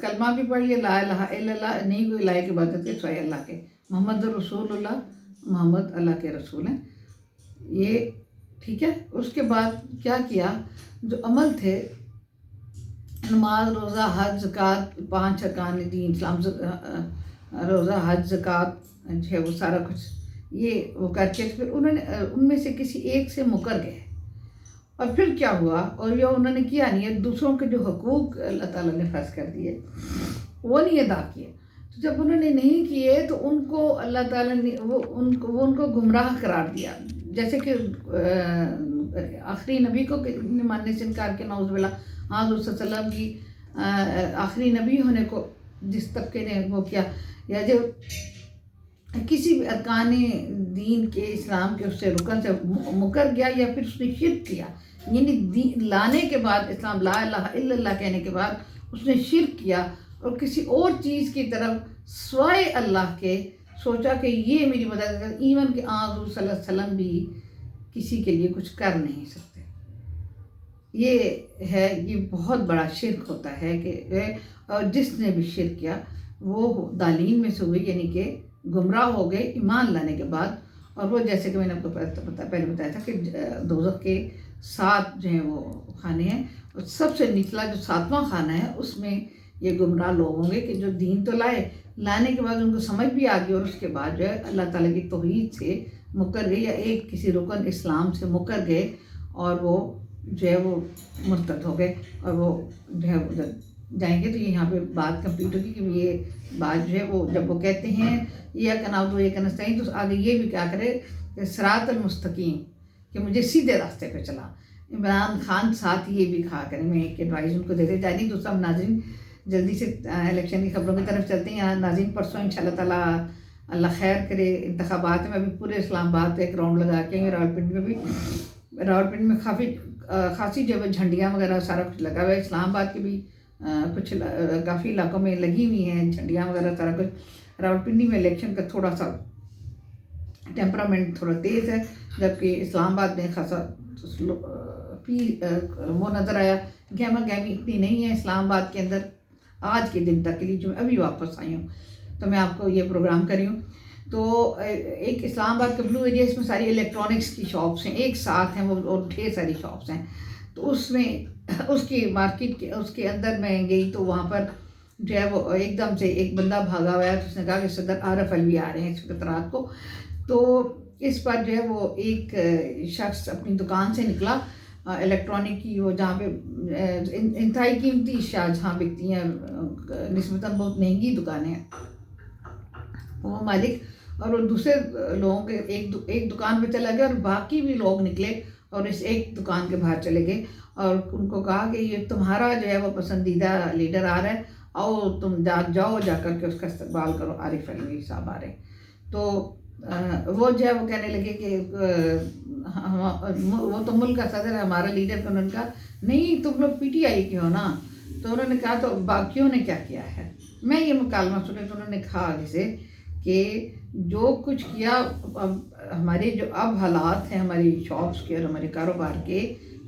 کلمہ بھی پڑھ لیا لا الہ الا اللہ، نہیں کوئی الہ کی عبادت ہے سوائے اللہ کے، محمد رسول اللہ، محمد اللہ کے رسول ہیں یہ، ٹھیک ہے۔ اس کے بعد کیا کیا، جو عمل تھے نماز روزہ حج زکوٰۃ 5 ارکان دین اسلام، روزہ حج زکوٰۃ جو ہے وہ سارا کچھ یہ وہ کر کے پھر انہوں نے ان میں سے کسی ایک سے مکر گئے، اور پھر کیا ہوا، اور یہ انہوں نے کیا نہیں ہے، دوسروں کے جو حقوق اللہ تعالیٰ نے فرض کر دیے وہ نہیں ادا کیے، تو جب انہوں نے نہیں کیے تو ان کو اللہ تعالیٰ نے وہ ان کو گمراہ قرار دیا، جیسے کہ آخری نبی کو ماننے سے انکار کے نعوذ باللہ، حضور صلی اللہ علیہ وسلم کی آخری نبی ہونے کو جس طبقے نے وہ کیا، یا جو کسی بھی ارکان دین کے اسلام کے اس سے رکن سے مکر گیا، یا پھر اس نے شرک کیا، یعنی لانے کے بعد اسلام لا الہ الا اللہ کہنے کے بعد اس نے شرک کیا اور کسی اور چیز کی طرف سوائے اللہ کے سوچا کہ یہ میری مدد کر، ایون کہ حضور صلی اللہ علیہ وسلم بھی کسی کے لیے کچھ کر نہیں سکتے، یہ ہے، یہ بہت بڑا شرک ہوتا ہے کہ اور جس نے بھی شرک کیا وہ دالین میں سے ہوئی، یعنی کہ گمراہ ہو گئے ایمان لانے کے بعد، اور وہ جیسے کہ میں نے آپ کو پہلے بتایا تھا کہ دوزخ کے 7 جو ہیں وہ خانے ہیں، اور سب سے نچلا جو 7واں خانہ ہے اس میں یہ گمراہ لوگ ہوں گے کہ جو دین تو لانے کے بعد ان کو سمجھ بھی آ گئی، اور اس کے بعد جو ہے اللہ تعالیٰ کی توحید سے مکر گئے، یا ایک کسی رکن اسلام سے مکر گئے، اور وہ جو ہے وہ مرتد ہو گئے، اور وہ جو ہے ادھر جائیں گے۔ تو یہاں پہ بات کمپلیٹ ہوگی کہ یہ بات جو ہے وہ جب وہ کہتے ہیں یہ کناؤ یہ کنستین، تو آگے یہ بھی کیا کرے کہ صراط المستقیم، کہ مجھے سیدھے راستے پہ چلا۔ عمران خان ساتھ یہ بھی کہا کریں، میں ایک ایڈوائز ان کو دیتے جائیں۔ دوسرا ہم ناظرین جلدی سے الیکشن کی خبروں کی طرف چلتے ہیں۔ ناظرین پرسوں انشاءاللہ تعالیٰ اللہ خیر کرے انتخابات میں ابھی پورے اسلام آباد پہ ایک راؤنڈ لگا کے ہیں، راولپنڈی میں بھی، راولپنڈی میں خاصی جو ہے جھنڈیاں وغیرہ سارا کچھ لگا ہوا ہے، اسلام آباد کے بھی کچھ کافی علاقوں میں لگی ہوئی ہیں جھنڈیاں وغیرہ سارا کچھ۔ راولپنڈی میں الیکشن کا تھوڑا سا ٹیمپرامنٹ تھوڑا تیز ہے، جبکہ اسلام آباد میں خاصا وہ نظر آیا، گہما گہمی اتنی نہیں ہے اسلام آباد کے اندر آج کے دن تک کے لیے، جو میں ابھی واپس آئی ہوں تو میں آپ کو یہ پروگرام کری ہوں۔ تو ایک اسلام آباد کا بلو ایریا، اس میں ساری الیکٹرانکس کی شاپس ہیں، ایک ساتھ ہیں وہ، اور ڈھیر ساری شاپس ہیں۔ تو اس میں اس کی مارکیٹ کے اس کے اندر میں گئی تو وہاں پر جو ہے وہ ایک دم سے ایک بندہ بھاگا ہوا ہے، تو اس نے کہا کہ صدر عارف علوی آ رہے ہیں اس وقت رات کو۔ تو اس پر جو ہے وہ ایک شخص اپنی دکان سے نکلا الیکٹرانک کی، وہ جہاں پہ انتہائی قیمتی اشیاء جہاں بکتی ہیں، نسبتاً بہت مہنگی دکانیں ہیں، وہ مالک اور وہ دوسرے لوگوں کے ایک دکان پہ چلا گیا، اور باقی بھی لوگ نکلے اور اس ایک دکان کے باہر چلے گئے، اور ان کو کہا کہ یہ تمہارا جو ہے وہ پسندیدہ لیڈر آ رہا ہے، آؤ تم جاؤ جا کر کے اس کا استقبال کرو، عارف علوی صاحب آ رہے ہیں۔ تو وہ جو ہے وہ کہنے لگے کہ وہ تو ملک کا صدر ہے، ہمارا لیڈر، تو انہوں نے کہا نہیں تم لوگ پی ٹی آئی کے ہو نا۔ تو انہوں نے کہا تو باقیوں نے کیا کیا ہے، میں یہ مکالمہ سنے، تو انہوں نے کہا آگے سے کہ جو کچھ کیا، ہمارے جو اب حالات ہیں ہماری شاپس کے اور ہمارے کاروبار کے،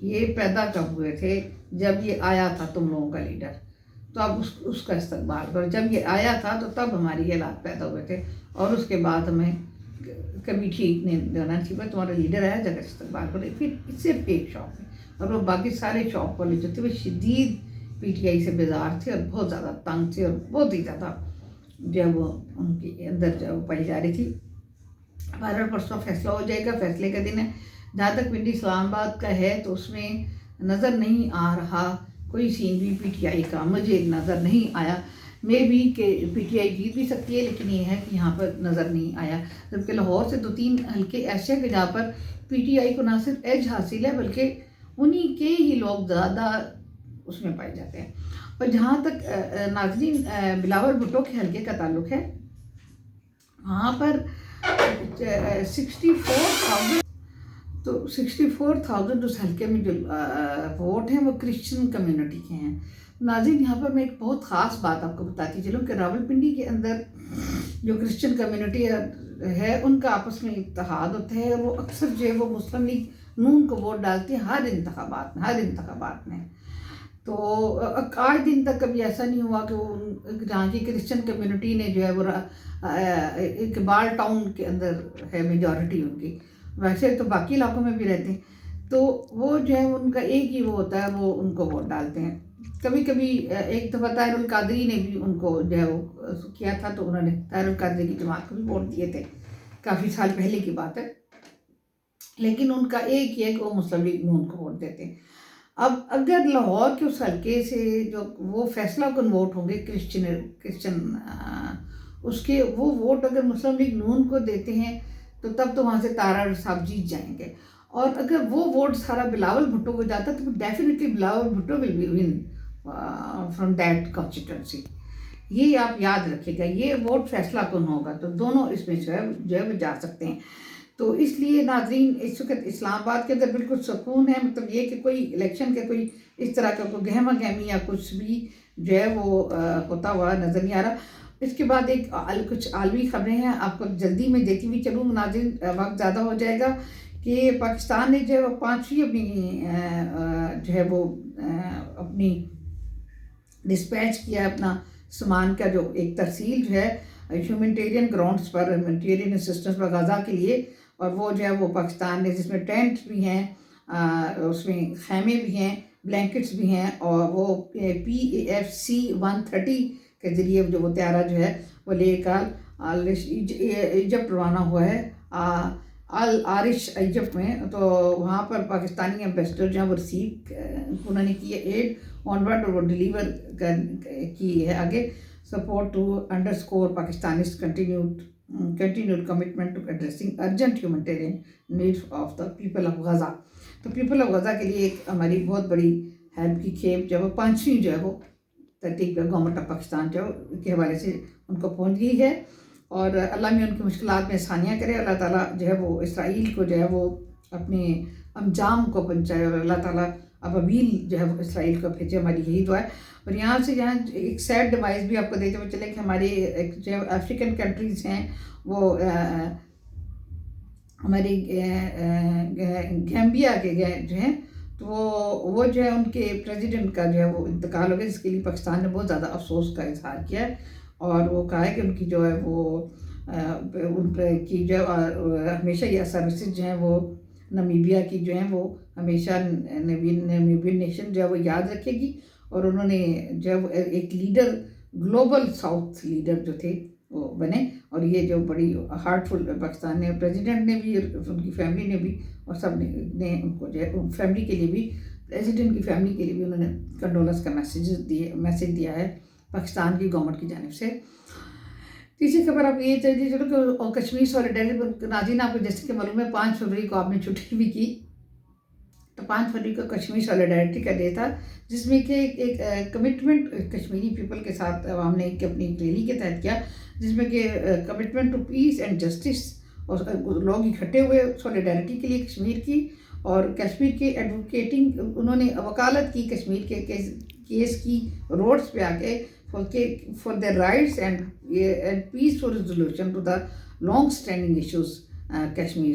یہ پیدا کب ہوئے تھے، جب یہ آیا تھا تم لوگوں کا لیڈر، تو اب اس کا استقبال کرو، جب یہ آیا تھا تو تب ہماری حالات پیدا ہوئے تھے، اور اس کے بعد ہمیں کبھی ٹھیک نہیں دینا چاہیے، تمہارا لیڈر آیا جگہ استقبال کرو۔ پھر صرف ایک شاپ میں، اور وہ باقی سارے شاپ والے جو تھے وہ شدید پی ٹی آئی سے بیزار تھے، اور بہت زیادہ تنگ تھے، اور بہت ہی زیادہ جو ہے وہ ان کے اندر جو ہے وہ پائی جا رہی تھی۔ بہرحال پرسوں فیصلہ ہو جائے گا، فیصلے کا دن ہے۔ جہاں تک پنڈی اسلام آباد کا ہے تو اس میں نظر نہیں آ رہا کوئی سین بھی پی ٹی آئی کا، مجھے نظر نہیں آیا، میں بھی کہ پی ٹی آئی جیت بھی سکتی ہے، لیکن یہ ہے کہ یہاں پر نظر نہیں آیا، جبکہ لاہور سے 2-3 حلقے ایسے ہیں کہ جہاں پر پی ٹی آئی کو نہ صرف ایج حاصل ہے بلکہ انہی کے ہی لوگ زیادہ اس میں پائے جاتے ہیں۔ اور جہاں تک ناظرین بلاول بھٹو کے حلقے کا تعلق ہے، وہاں پر 64,000 تو 64,000 اس حلقے میں جو ووٹ ہیں وہ کرسچن کمیونٹی کے ہیں۔ ناظرین یہاں پر میں ایک بہت خاص بات آپ کو بتاتی چلوں کہ راولپنڈی کے اندر جو کرسچن کمیونٹی ہے ان کا آپس میں اتحاد ہوتا ہے، وہ اکثر جو ہے وہ مسلم لیگ نون کو ووٹ ڈالتے ہیں ہر انتخابات میں۔ تو آج دن تک کبھی ایسا نہیں ہوا کہ وہ جہاں کی کرسچن کمیونٹی نے جو ہے وہ اقبال ٹاؤن کے اندر ہے میجورٹی ان کی، ویسے تو باقی علاقوں میں بھی رہتے ہیں، تو وہ جو ہے ان کا ایک ہی وہ ہوتا ہے، وہ ان کو ووٹ ڈالتے ہیں۔ کبھی کبھی ایک دفعہ طاہر القادری نے بھی ان کو جو ہے وہ کیا تھا، تو انہوں نے طاہر القادری کی جماعت کو بھی ووٹ دیے تھے، کافی سال پہلے کی بات ہے، لیکن ان کا ایک ہی ہے کہ وہ مسلم لیگ نون کو ووٹ دیتے ہیں۔ اب اگر لاہور کے اس حلقے سے جو وہ فیصلہ کن ووٹ ہوں گے کرسچن اس کے وہ ووٹ اگر مسلم لیگ نون کو دیتے ہیں تو تب تو وہاں سے تارڑ صاحب جیت جائیں گے، اور اگر وہ ووٹ سارا بلاول بھٹو کو جاتا تو definitely Bilawal Bhutto will be won from that constituency. یہ آپ یاد رکھیے گا، یہ ووٹ فیصلہ کن ہوگا، تو دونوں اس میں جو ہے وہ جا سکتے ہیں۔ تو اس لیے ناظرین اس وقت اسلام آباد کے اندر بالکل سکون ہے، مطلب یہ کہ کوئی الیکشن کے کوئی اس طرح کا کوئی گہما گہمی یا کچھ بھی جو ہے وہ ہوتا ہوا نظر نہیں آ رہا۔ اس کے بعد کچھ عالمی خبریں ہیں، آپ کو جلدی میں دیتی ہوئی چلوں ناظرین، وقت زیادہ ہو جائے گا، کہ پاکستان نے جو ہے وہ 5ویں اپنی جو ہے وہ اپنی ڈسپیچ کیا ہے اپنا سامان کا جو ایک ترسیل جو ہے ہیومنٹیرین گراؤنڈز پر، ہیومنٹیرین اسسٹنس پر غزہ کے لیے، اور وہ جو ہے وہ پاکستان نے جس میں ٹینٹ بھی ہیں، اس میں خیمے بھی ہیں، بلینکٹس بھی ہیں، اور وہ PAFC-130 کے ذریعے جو وہ طیارہ جو ہے وہ لے کر ایجپٹ روانہ ہوا ہے، العرش ایجپٹ میں، تو وہاں پر پاکستانی ایمبیسڈر جو ہے وہ ریسیو انہوں نے کی ہے ایڈ آن ورڈ، اور وہ ڈیلیور کی ہے آگے۔ Support two underscore Pakistanis continued commitment to addressing urgent humanitarian needs of the people of Gaza۔ تو پیپل آف غزہ کے لیے ایک ہماری بہت بڑی ہیلپ کی کھیپ جو ہے وہ 5ویں جو ہے وہ ترتیب گورنمنٹ آف پاکستان جو کے حوالے سے ان کو پہنچ گئی ہے، اور اللہ میں ان کی مشکلات میں آسانیاں کرے، اللہ تعالیٰ جو ہے وہ اسرائیل کو جو ہے وہ اپنے انجام کو پہنچائے، اور اللہ تعالیٰ ابابیل جو ہے وہ اسرائیل کو بھیجے، ہماری یہی دعا ہے۔ اور یہاں سے ایک سیڈ ڈیوائس بھی آپ کو دیتے ہوئے چلے کہ ہمارے جو افریقن کنٹریز ہیں وہ ہماری گیمبیا کے جو ہیں، تو وہ جو ہے ان کے پریزیڈنٹ کا جو ہے وہ انتقال ہو گیا، جس کے لیے پاکستان نے بہت زیادہ افسوس کا اظہار کیا ہے، اور وہ کہا ہے کہ ان کی جو ہے وہ ان کی جو ہمیشہ یہ سروسز جو ہیں وہ نمیبیا کی جو ہیں وہ ہمیشہ نمیبین نیشن جو ہے وہ یاد رکھے گی، اور انہوں نے جو ہے وہ ایک لیڈر، گلوبل ساؤتھ لیڈر جو تھے وہ بنے، اور یہ جو بڑی ہارٹ فل پاکستان نے، پریزیڈنٹ نے بھی، ان کی فیملی نے بھی، اور سب نے ان کو جو ہے فیملی کے لیے بھی، پریزیڈنٹ کی فیملی کے لیے بھی انہوں نے کنڈولنس کا میسیج دیا ہے پاکستان کی گورنمنٹ کی جانب سے۔ تیسری خبر آپ یہ چاہیے چلو کہ کشمیر سولیڈیرٹی ناظرین، آپ کو جیسے کہ معلوم ہے 5 فروری کو آپ نے چھٹی بھی کی، تو 5 فروری کو کشمیر سولیڈیرٹی کا ڈے تھا، جس میں کہ ایک کمٹمنٹ کشمیری پیپل کے ساتھ عوام نے اپنی ریلی کے تحت کیا، جس میں کہ commitment to peace and justice, اور لوگ اکٹھے ہوئے سولیڈیرٹی کے لیے کشمیر کی، اور کشمیر کے ایڈوکیٹنگ انہوں نے وکالت کی کشمیر کے کیس کی، روڈز پہ آ کے for their rights and peaceful resolution to the long standing issues Kashmir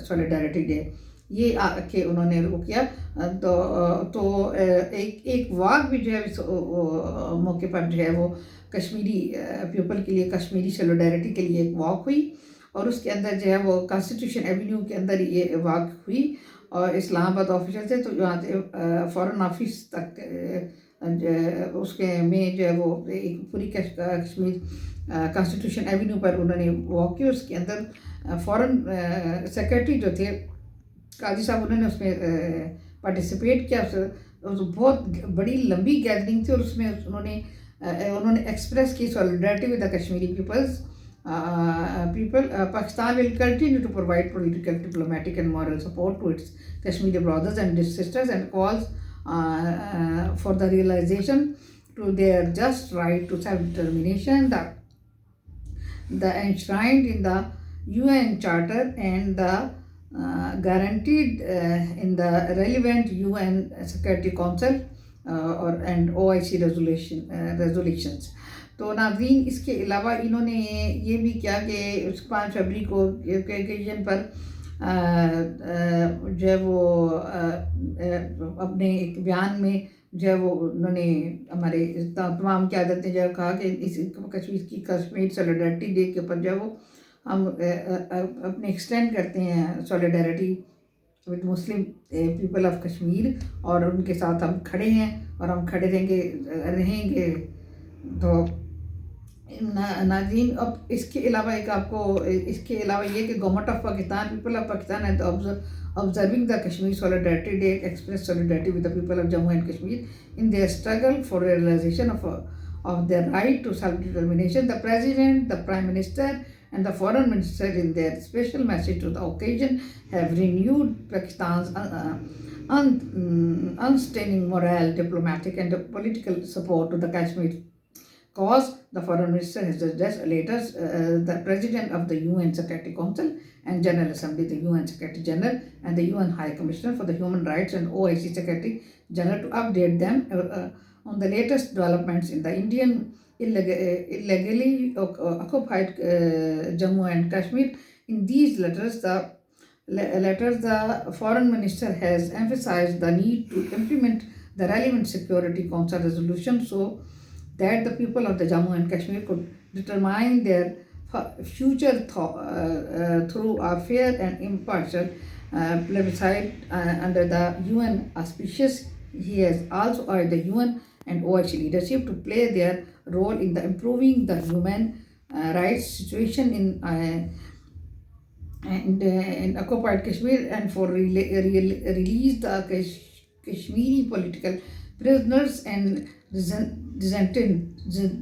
solidarity day، یہ کہ انہوں نے وہ کیا، تو ایک واک بھی جو ہے اس موقع پر جو ہے وہ کشمیری پیپل کے لیے، کشمیری سولیڈیرٹی کے لیے ایک واک ہوئی، اور اس کے اندر جو ہے وہ کانسٹیٹیوشن ایونیو کے اندر یہ واک ہوئی، اور اسلام آباد آفیشل سے تو یہاں سے فارن آفس تک اس کے میں جو ہے وہ ایک پوری کشمیر کانسٹیٹیوشن ایونیو پر انہوں نے واک کی، اس کے اندر فارن سیکرٹری جو تھے قاضی صاحب، انہوں نے اس میں پارٹیسپیٹ کیا، بہت بڑی لمبی گیدرنگ تھی، اور اس میں انہوں نے ایکسپریس کی solidarity with the Kashmiri people. Pakistan will continue to provide political, diplomatic and moral support to its Kashmiri brothers and sisters, and calls for the realization to their just right to self-determination, the enshrined in the UN Charter and the guaranteed in the relevant UN Security Council and OIC resolutions۔ تو ناظرین اس کے علاوہ انہوں نے یہ بھی کیا کہ 5 فروری کو اوکیزن پر جو ہے وہ اپنے ایک بیان میں جو ہے وہ انہوں نے ہمارے تمام قیادت نے جو ہے کہا کہ اس کشمیر سولیڈرٹی ڈے کے اوپر جو ہے وہ ہم اپنے ایکسٹینڈ کرتے ہیں solidarity with Muslim people of Kashmir, اور ان کے ساتھ ہم کھڑے ہیں اور ہم کھڑے رہیں گے. تو ناظرین، اب اس کے علاوہ اس کے علاوہ یہ کہ government of Pakistan, people of Pakistan and observing the Kashmir Solidarity Day express solidarity with the people of Jammu and Kashmir in their struggle for realization of their right to self-determination. The President, the Prime Minister and the Foreign Minister in their special message to the occasion have renewed Pakistan's unstaining moral, diplomatic and political support to the Kashmir cause. The Foreign Minister has addressed letters the President of the UN Security Council and General Assembly, the UN Secretary General and the UN High Commissioner for the Human Rights and OIC Secretary General to update them on the latest developments in the Indian illegally occupied Jammu and Kashmir. In these letters, the Foreign Minister has emphasized the need to implement the relevant Security Council resolution so that the people of the Jammu and Kashmir could determine their future through a fair and impartial plebiscite under the UN auspices. He has also urged the UN and OIC leadership to play their role in the improving the human rights situation in occupied Kashmir and for release the Kashmiri political prisoners and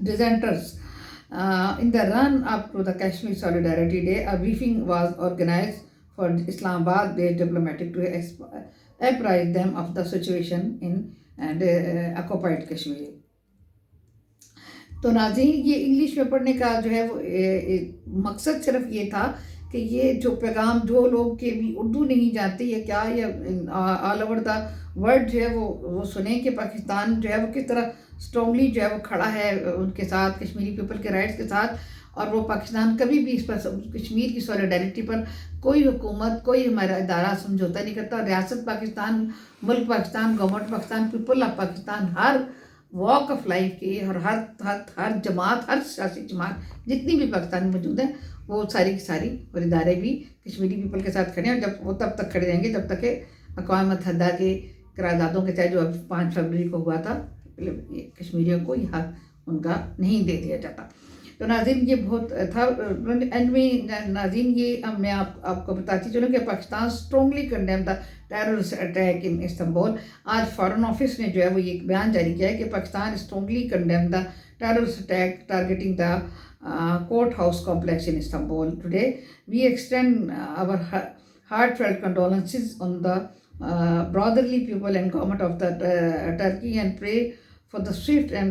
dissenters. In the run-up to the Kashmir Solidarity Day, a briefing was organized for Islamabad-based diplomatic to apprise them of the situation in occupied Kashmir. تو ناظرین، یہ English میں پڑھنے کا جو ہے وہ مقصد صرف یہ تھا کہ یہ جو پیغام جو لوگ کے بھی اردو نہیں جانتے یا کیا یہ آل اوور دا ورلڈ جو ہے وہ سنیں کہ پاکستان جو ہے وہ کس طرح اسٹرانگلی جو ہے وہ کھڑا ہے ان کے ساتھ، کشمیری پیپل کے رائٹس کے ساتھ، اور وہ پاکستان کبھی بھی اس پر کشمیر کی سولیڈرٹی پر کوئی حکومت، کوئی ہمارا ادارہ سمجھوتا نہیں کرتا. اور ریاست پاکستان، ملک Pakistan, government Pakistan, people of Pakistan ہر واک آف لائف کے اور ہر جماعت، ہر سیاسی جماعت جتنی بھی پاکستان میں موجود ہیں، وہ ساری کی ساری اور ادارے بھی کشمیری پیپل کے ساتھ کھڑے ہیں. اور جب وہ تب تک کھڑے رہیں گے جب تک کہ اقوام متحدہ کے قراردادوں کے تحت جو اب 5 فروری کو ہوا تھا، کشمیریوں کو یہ حق ان کا نہیں دے دیا جاتا. تو ناظرین، یہ بہت تھا. اینڈ میں ناظرین یہ میں آپ کو بتاتی چلوں کہ Pakistan strongly condemn the terrorist attack in Istanbul. آج فارن آفس نے جو ہے وہ یہ بیان جاری کیا ہے کہ Pakistan strongly condemn the terrorist attack targeting the court house complex in Istanbul. Today, we extend our heartfelt condolences on the brotherly people and government of the Turkey and pray for the swift and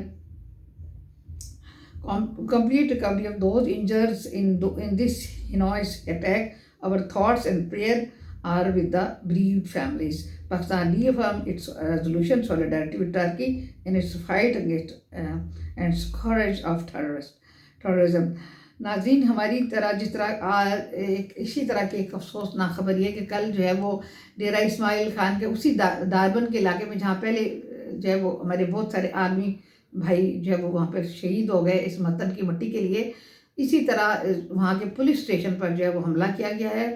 complete recovery of those injured in this heinous attack. Our thoughts and prayer are with the bereaved families. Pakistan reaffirms its resolution solidarity with Turkey in its fight against and scourge of terrorism. ناظرین، ہماری طرح جس طرح اسی طرح کی ایک افسوسناک خبر یہ کہ کل جو ہے وہ ڈیرہ اسماعیل خان کے اسی داربن کے علاقے میں جہاں پہلے جو ہے وہ ہمارے بہت سارے آرمی بھائی جو ہے وہ وہاں پہ شہید ہو گئے اس وطن کی مٹی کے لیے، اسی طرح وہاں کے پولیس اسٹیشن پر جو ہے وہ حملہ کیا گیا ہے،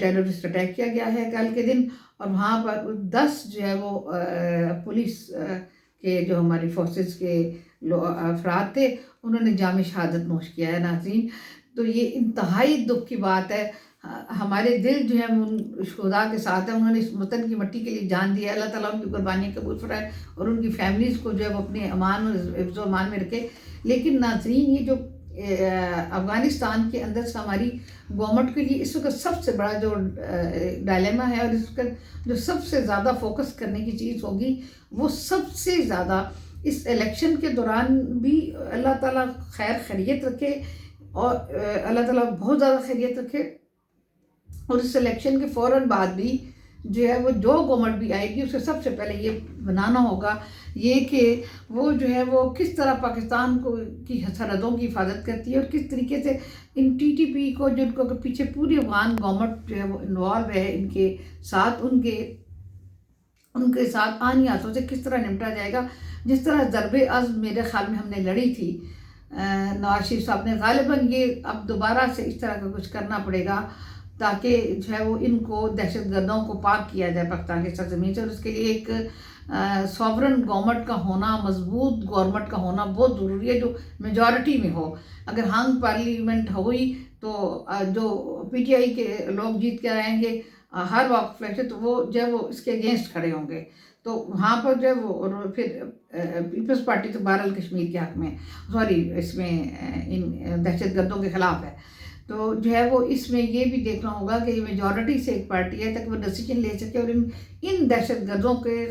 ٹیررسٹ اٹیک کیا گیا ہے کل کے دن. اور وہاں پر 10 جو ہے وہ پولیس کے جو ہماری فورسز کے افراد تھے، انہوں نے جام شہادت نوش کیا ہے. ناظرین، تو یہ انتہائی دکھ کی بات ہے. ہمارے دل جو ہے ان شہداء کے ساتھ ہیں، انہوں نے اس وطن کی مٹی کے لیے جان دیا. اللہ تعالیٰ ان کی قربانی قبول فرمائے اور ان کی فیملیز کو جو ہے وہ اپنے امان اور حفظ و امان میں رکھے. لیکن ناظرین، یہ جو افغانستان کے اندر سے ہماری گورنمنٹ کے لیے اس وقت سب سے بڑا جو ڈائلیما ہے اور اس کا جو سب سے زیادہ فوکس کرنے کی چیز ہوگی، وہ سب سے زیادہ اس الیکشن کے دوران بھی اللہ تعالیٰ خیریت رکھے اور اللہ تعالیٰ بہت زیادہ خیریت رکھے، اور اس الیکشن کے فوراً بعد بھی جو ہے وہ جو گورنمنٹ بھی آئے گی اسے سب سے پہلے یہ بنانا ہوگا یہ کہ وہ جو ہے وہ کس طرح پاکستان کو کی سرحدوں کی حفاظت کرتی ہے اور کس طریقے سے ان ٹی ٹی پی کو جن کو پیچھے پوری افغان گورنمنٹ جو ہے وہ انوالو ہے ان کے ساتھ، ان کے ان کے ساتھ آنی آتوں سے کس طرح نمٹا جائے گا. جس طرح ضرب عزم میرے خیال میں ہم نے لڑی تھی نواز شریف صاحب نے، غالباً یہ اب دوبارہ سے اس طرح کا کچھ کرنا پڑے گا تاکہ جو ہے وہ ان کو دہشت گردوں کو پاک کیا جائے پاکستان کی سرزمین سے. اور اس کے لیے ایک سوورن گورنمنٹ کا ہونا، مضبوط گورنمنٹ کا ہونا بہت ضروری ہے جو میجورٹی میں ہو. اگر ہنگ پارلیمنٹ ہوئی تو جو پی ٹی آئی کے لوگ جیت کے آئیں گے ہر وقت سے، تو وہ جو ہے وہ اس کے اگینسٹ کھڑے ہوں گے. تو وہاں پر جو ہے وہ، اور پھر پیپلز پارٹی تو بہرحال کشمیر کے حق میں، سوری اس میں ان دہشت گردوں کے خلاف ہے. تو جو ہے وہ اس میں یہ بھی دیکھنا ہوگا کہ یہ میجورٹی سے ایک پارٹی ہے تاکہ وہ ڈیسیجن لے سکے اور ان دہشت گردوں کے